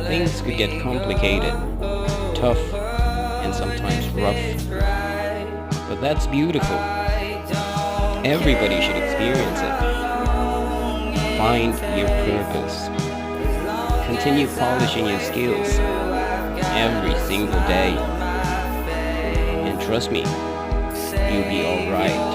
things could get complicated, tough, and sometimes rough. But that's beautiful. Everybody should experience it. Find your purpose. Continue polishing your skills every single day. And trust me, you'll be alright.